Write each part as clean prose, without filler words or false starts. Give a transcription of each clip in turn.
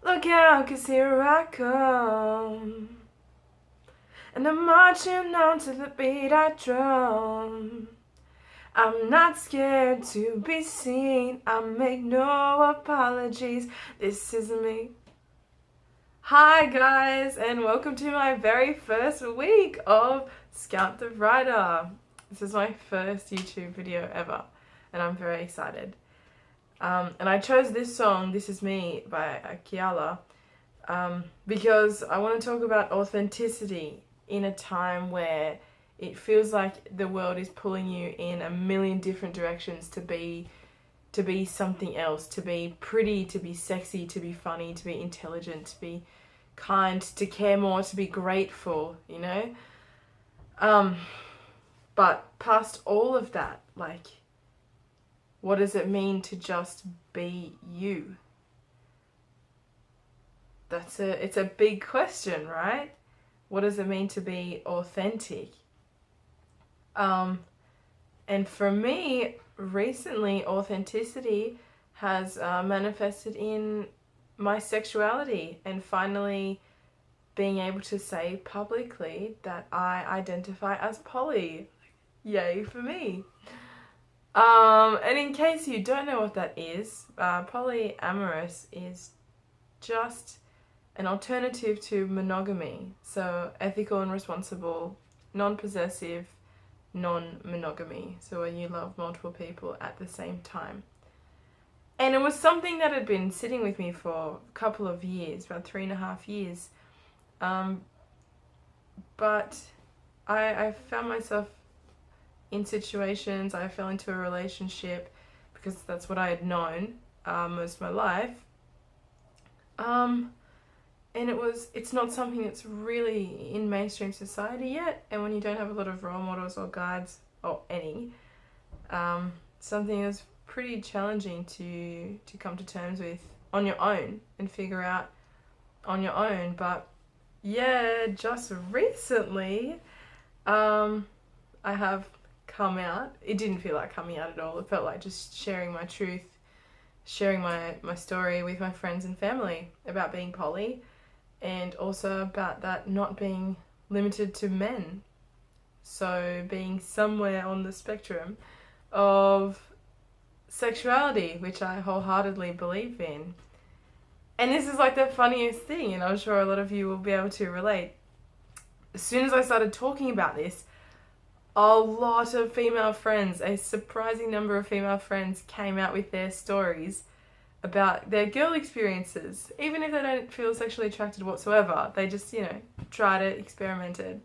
Look out, 'cause here I come. And I'm marching on to the beat I drum. I'm not scared to be seen. I make no apologies. This is me. Hi guys, and welcome to my very first week of Scout the Writer. This is my first YouTube video ever, and I'm very excited. And I chose this song, This Is Me, by Kiala, because I want to talk about authenticity in a time where it feels like the world is pulling you in a million different directions to be something else, to be pretty, to be sexy, to be funny, to be intelligent, to be kind, to care more, to be grateful, you know? But past all of that, like, what does it mean to just be you? It's a big question, right? What does it mean to be authentic? And for me, recently, authenticity has manifested in my sexuality and finally being able to say publicly that I identify as poly. Yay for me. And in case you don't know what that is, polyamorous is just an alternative to monogamy. So ethical and responsible, non-possessive, non-monogamy. So when you love multiple people at the same time. And it was something that had been sitting with me for a couple of years, about 3.5 years. But I found myself in situations, I fell into a relationship because that's what I had known most of my life. And it's not something that's really in mainstream society yet. And when you don't have a lot of role models or guides, or any, something that's pretty challenging to come to terms with on your own and figure out on your own. But yeah, just recently, I have come out. It didn't feel like coming out at all. It felt like just sharing my truth, sharing my story with my friends and family about being poly, and also about that not being limited to men. So being somewhere on the spectrum of sexuality, which I wholeheartedly believe in. And this is like the funniest thing, and I'm sure a lot of you will be able to relate. As soon as I started talking about this, a lot of female friends, a surprising number of female friends, came out with their stories about their girl experiences. Even if they don't feel sexually attracted whatsoever, they just, tried it, experimented.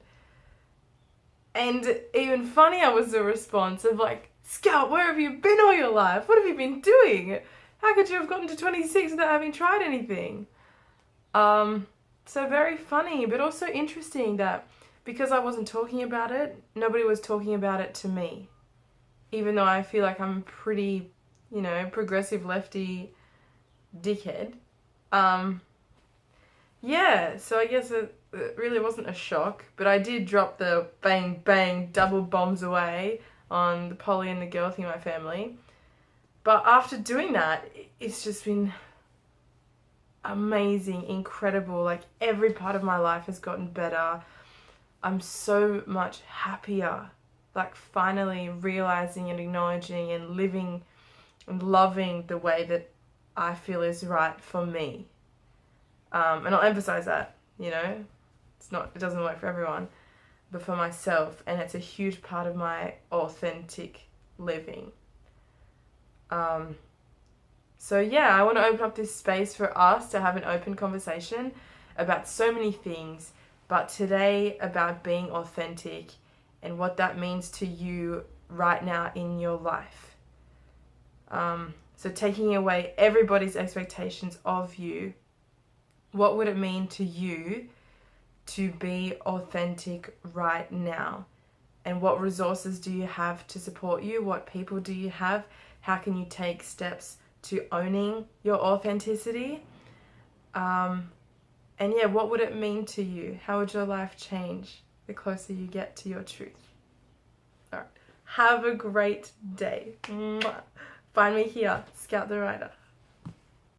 And even funnier was the response of like, Scout, where have you been all your life? What have you been doing? How could you have gotten to 26 without having tried anything? So very funny, but also interesting that because I wasn't talking about it, nobody was talking about it to me. Even though I feel like I'm a pretty, progressive lefty dickhead. Yeah, so I guess it really wasn't a shock, but I did drop the bang, bang, double bombs away on the poly and the girl thing in my family. But after doing that, it's just been amazing, incredible. Like, every part of my life has gotten better. I'm so much happier, like finally realizing and acknowledging and living and loving the way that I feel is right for me. And I'll emphasize that, it doesn't work for everyone, but for myself, and it's a huge part of my authentic living. So yeah, I want to open up this space for us to have an open conversation about so many things, but today about being authentic and what that means to you right now in your life. So taking away everybody's expectations of you, what would it mean to you to be authentic right now? And what resources do you have to support you? What people do you have? How can you take steps to owning your authenticity? And yeah, what would it mean to you? How would your life change the closer you get to your truth? All right. Have a great day. Mwah. Find me here, Scout the Writer.